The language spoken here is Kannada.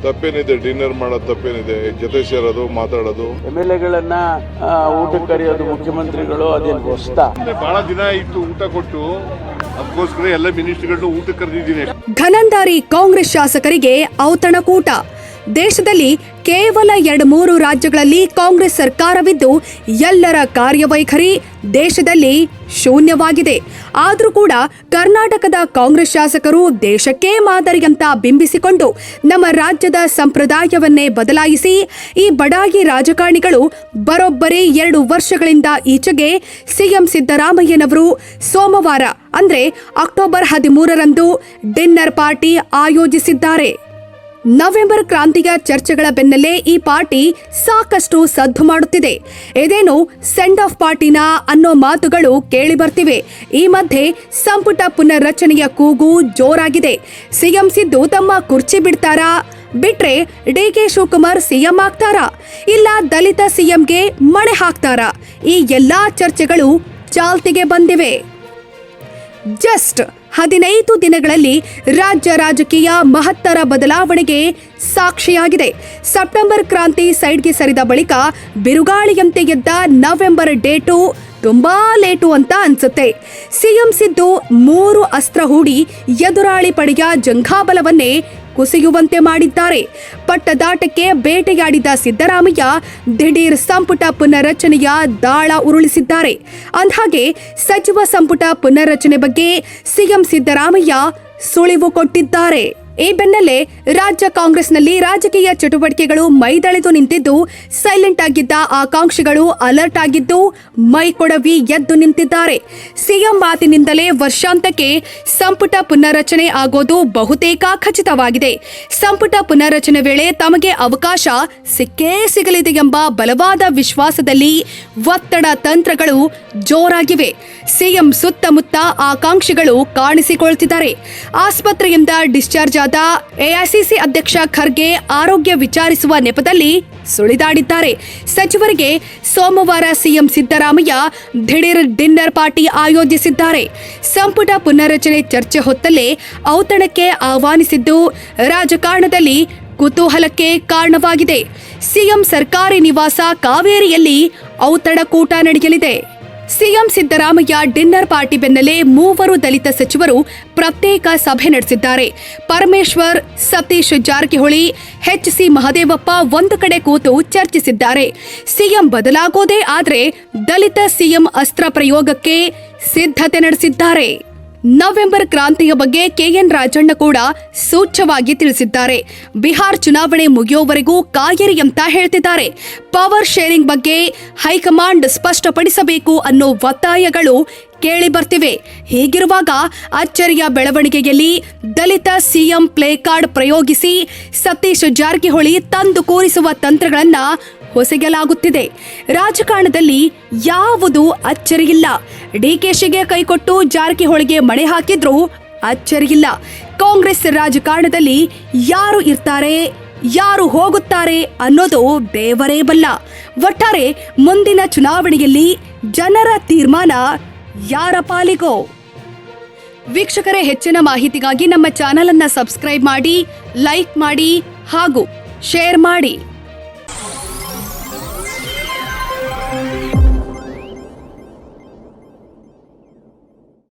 ತಪ್ಪೇನಿದೆ, ಡಿನ್ನರ್ ಮಾಡೋದು ತಪ್ಪೇನಿದೆ, ಜೊತೆ ಸೇರೋದು, ಮಾತಾಡೋದು. MLA-ಗಳನ್ನ ಊಟಕ್ಕೆ ಕರೆಯೋದು ಮುಖ್ಯಮಂತ್ರಿಗಳು ಅದೇನು ಹೊಸ್ತ? ಬಹಳ ದಿನ ಆಯ್ತು ಊಟ ಕೊಟ್ಟು, ಅದಕ್ಕೋಸ್ಕರ ಎಲ್ಲ ಮಿನಿಸ್ಟರ್ಗಳನ್ನ ಊಟಕ್ಕೆ ಕರೆದಿದ್ದೀನಿ. ಘನಂದಾರಿ ಕಾಂಗ್ರೆಸ್ ಶಾಸಕರಿಗೆ ಔತಣಕೂಟ. ದೇಶದಲ್ಲಿ ಕೇವಲ 2-3 ರಾಜ್ಯಗಳಲ್ಲಿ ಕಾಂಗ್ರೆಸ್ ಸರ್ಕಾರವಿದ್ದು ಎಲ್ಲರ ಕಾರ್ಯವೈಖರಿ ದೇಶದಲ್ಲಿ ಶೂನ್ಯವಾಗಿದೆ. ಆದರೂ ಕೂಡ ಕರ್ನಾಟಕದ ಕಾಂಗ್ರೆಸ್ ಶಾಸಕರು ದೇಶಕ್ಕೆ ಮಾದರಿಯಂತ ಬಿಂಬಿಸಿಕೊಂಡು ನಮ್ಮ ರಾಜ್ಯದ ಸಂಪ್ರದಾಯವನ್ನೇ ಬದಲಾಯಿಸಿ ಈ ಬಡಾಯಿ ರಾಜಕಾರಣಿಗಳು ಬರೋಬ್ಬರಿ 2 ವರ್ಷಗಳಿಂದ ಈಚೆಗೆ ಸಿಎಂ ಸಿದ್ದರಾಮಯ್ಯನವರು ಸೋಮವಾರ ಅಂದ್ರೆ ಅಕ್ಟೋಬರ್ 13ರಂದು ಡಿನ್ನರ್ ಪಾರ್ಟಿ ಆಯೋಜಿಸಿದ್ದಾರೆ. ನವೆಂಬರ್ ಕ್ರಾಂತಿಯ ಚರ್ಚೆಗಳ ಬೆನ್ನಲ್ಲೇ ಈ ಪಾರ್ಟಿ ಸಾಕಷ್ಟು ಸದ್ದು ಮಾಡುತ್ತಿದೆ. ಇದೇನು ಸೆಂಡ್ ಆಫ್ ಪಾರ್ಟಿನಾ ಅನ್ನೋ ಮಾತುಗಳು ಕೇಳಿ ಬರ್ತಿವೆ. ಈ ಮಧ್ಯೆ ಸಂಪುಟ ಪುನರ್ರಚನೆಯ ಕೂಗು ಜೋರಾಗಿದೆ. ಸಿಎಂ ಸಿದ್ದು ತಮ್ಮ ಕುರ್ಚಿ ಬಿಡ್ತಾರಾ? ಬಿಟ್ರೆ DK ಶಿವಕುಮಾರ್ ಸಿಎಂ ಆಗ್ತಾರಾ? ಇಲ್ಲ ದಲಿತ ಸಿಎಂಗೆ ಮಣೆ ಹಾಕ್ತಾರಾ? ಈ ಎಲ್ಲಾ ಚರ್ಚೆಗಳು ಚಾಲ್ತಿಗೆ ಬಂದಿವೆ. ಜಸ್ಟ್ 15 ದಿನಗಳಲ್ಲಿ ರಾಜ್ಯ ರಾಜಕೀಯ ಮಹತ್ತರ ಬದಲಾವಣೆಗೆ ಸಾಕ್ಷಿಯಾಗಿದೆ. ಸೆಪ್ಟೆಂಬರ್ ಕ್ರಾಂತಿ ಸೈಡ್ಗೆ ಸರಿದ ಬಳಿಕ ಬಿರುಗಾಳಿಯಂತೆ ಎದ್ದ ನವೆಂಬರ್ ಡೇಟು ತುಂಬಾ ಲೇಟು ಅಂತ ಅನ್ಸುತ್ತೆ. ಸಿಎಂ ಸಿದ್ದು 3 ಅಸ್ತ್ರ ಹೂಡಿ ಎದುರಾಳಿ ಪಡೆಯ ಜಂಘಾಬಲವನ್ನೇ ಕುಸಿಯುವಂತೆ ಮಾಡಿದ್ದಾರೆ. ಪಟ್ಟದಾಟಕ್ಕೆ ಬೇಟೆಯಾಡಿದ ಸಿದ್ದರಾಮಯ್ಯ ದಿಢೀರ್ ಸಂಪುಟ ಪುನರ್ರಚನೆಯ ದಾಳ ಉರುಳಿಸಿದ್ದಾರೆ. ಅಂದ್ಹಾಗೆ ಸಚಿವ ಸಂಪುಟ ಪುನರ್ರಚನೆ ಬಗ್ಗೆ ಸಿಎಂ ಸಿದ್ದರಾಮಯ್ಯ ಸುಳಿವು ಕೊಟ್ಟಿದ್ದಾರೆ. ಈ ಬೆನ್ನಲ್ಲೇ ರಾಜ್ಯ ಕಾಂಗ್ರೆಸ್ನಲ್ಲಿ ರಾಜಕೀಯ ಚಟುವಟಿಕೆಗಳು ಮೈದಳೆದು ನಿಂತಿದ್ದು, ಸೈಲೆಂಟ್ ಆಗಿದ್ದ ಆಕಾಂಕ್ಷಿಗಳು ಅಲರ್ಟ್ ಆಗಿದ್ದು ಮೈ ಕೊಡವಿ ಎದ್ದು ನಿಂತಿದ್ದಾರೆ. ಸಿಎಂ ಮಾತಿನಿಂದಲೇ ವರ್ಷಾಂತಕ್ಕೆ ಸಂಪುಟ ಪುನರ್ರಚನೆ ಆಗೋದು ಬಹುತೇಕ ಖಚಿತವಾಗಿದೆ. ಸಂಪುಟ ಪುನರ್ರಚನೆ ವೇಳೆ ತಮಗೆ ಅವಕಾಶ ಸಿಕ್ಕೇ ಸಿಗಲಿದೆ ಎಂಬ ಬಲವಾದ ವಿಶ್ವಾಸದಲ್ಲಿ ಒತ್ತಡ ತಂತ್ರಗಳು ಜೋರಾಗಿವೆ. ಸಿಎಂ ಸುತ್ತಮುತ್ತ ಆಕಾಂಕ್ಷಿಗಳು ಕಾಣಿಸಿಕೊಳ್ತಿದ್ದಾರೆ. ಆಸ್ಪತ್ರೆಯಿಂದ ಡಿಸ್ಚಾರ್ಜ್ ಆದ AICC ಅಧ್ಯಕ್ಷ ಖರ್ಗೆ ಆರೋಗ್ಯ ವಿಚಾರಿಸುವ ನೆಪದಲ್ಲಿ ಸುಳಿದಾಡಿದ್ದಾರೆ. ಸಚಿವರಿಗೆ ಸೋಮವಾರ ಸಿಎಂ ಸಿದ್ದರಾಮಯ್ಯ ದಿಢೀರ್ ಡಿನ್ನರ್ ಪಾರ್ಟಿ ಆಯೋಜಿಸಿದ್ದಾರೆ. ಸಂಪುಟ ಪುನರ್ರಚನೆ ಚರ್ಚೆ ಹೊತ್ತಲ್ಲೇ ಔತಣಕ್ಕೆ ಆಹ್ವಾನಿಸಿದ್ದು ರಾಜಕಾರಣದಲ್ಲಿ ಕುತೂಹಲಕ್ಕೆ ಕಾರಣವಾಗಿದೆ. ಸಿಎಂ ಸರ್ಕಾರಿ ನಿವಾಸ ಕಾವೇರಿಯಲ್ಲಿ ಔತಣಕೂಟ ನಡೆಯಲಿದೆ. ಸಿಎಂ ಸಿದ್ದರಾಮಯ್ಯ ಡಿನ್ನರ್ ಪಾರ್ಟಿ ಬೆನ್ನಲ್ಲೇ 3 ದಲಿತ ಸಚಿವರು ಪ್ರತ್ಯೇಕ ಸಭೆ ನಡೆಸಿದ್ದಾರೆ. ಪರಮೇಶ್ವರ್, ಸತೀಶ್ ಜಾರಕಿಹೊಳಿ, HC ಮಹದೇವಪ್ಪ ಒಂದು ಕಡೆ ಕೂತು ಚರ್ಚಿಸಿದ್ದಾರೆ. ಸಿಎಂ ಬದಲಾಗೋದೇ ಆದ್ರೆ ದಲಿತ ಸಿಎಂ ಅಸ್ತ್ರ ಪ್ರಯೋಗಕ್ಕೆ ಸಿದ್ಧತೆ ನಡೆಸಿದ್ದಾರೆ. ನವೆಂಬರ್ ಕ್ರಾಂತಿಯ ಬಗ್ಗೆ KN ರಾಜಣ್ಣ ಕೂಡ ಸೂಚ್ಯವಾಗಿ ತಿಳಿಸಿದ್ದಾರೆ. ಬಿಹಾರ್ ಚುನಾವಣೆ ಮುಗಿಯೋವರೆಗೂ ಕಾಯಿರಿ ಅಂತ ಹೇಳ್ತಿದ್ದಾರೆ. ಪವರ್ ಶೇರಿಂಗ್ ಬಗ್ಗೆ ಹೈಕಮಾಂಡ್ ಸ್ಪಷ್ಟಪಡಿಸಬೇಕು ಅನ್ನೋ ಒತ್ತಾಯಗಳು ಕೇಳಿ ಬರ್ತಿವೆ. ಹೀಗಿರುವಾಗ ಅಚ್ಚರಿಯ ಬೆಳವಣಿಗೆಯಲ್ಲಿ ದಲಿತ ಸಿಎಂ ಪ್ಲೇ ಕಾರ್ಡ್ ಪ್ರಯೋಗಿಸಿ ಸತೀಶ್ ಜಾರಕಿಹೊಳಿ ತಂದು ಕೂರಿಸುವ ತಂತ್ರಗಳನ್ನ ಹೊಸಗಲಾಗುತ್ತಿದೆ. ರಾಜಕಾರಣದಲ್ಲಿ ಯಾವುದು ಅಚ್ಚರಿಯಿಲ್ಲ. DKಶಿಗೆ ಕೈಕೊಟ್ಟು ಜಾರಕಿಹೊಳಿಗೆ ಮಣೆ ಹಾಕಿದ್ರೂ ಅಚ್ಚರಿಯಿಲ್ಲ. ಕಾಂಗ್ರೆಸ್ ರಾಜಕಾರಣದಲ್ಲಿ ಯಾರು ಇರ್ತಾರೆ, ಯಾರು ಹೋಗುತ್ತಾರೆ ಅನ್ನೋದು ದೇವರೇ ಬಲ್ಲ. ಒಟ್ಟಾರೆ ಮುಂದಿನ ಚುನಾವಣೆಯಲ್ಲಿ ಜನರ ತೀರ್ಮಾನ ಯಾರ ಪಾಲಿಗೋ. ವೀಕ್ಷಕರೇ, ಹೆಚ್ಚಿನ ಮಾಹಿತಿಗಾಗಿ ನಮ್ಮ ಚಾನೆಲ್ ಅನ್ನ ಸಬ್ಸ್ಕ್ರೈಬ್ ಮಾಡಿ, ಲೈಕ್ ಮಾಡಿ ಹಾಗೂ ಶೇರ್ ಮಾಡಿ.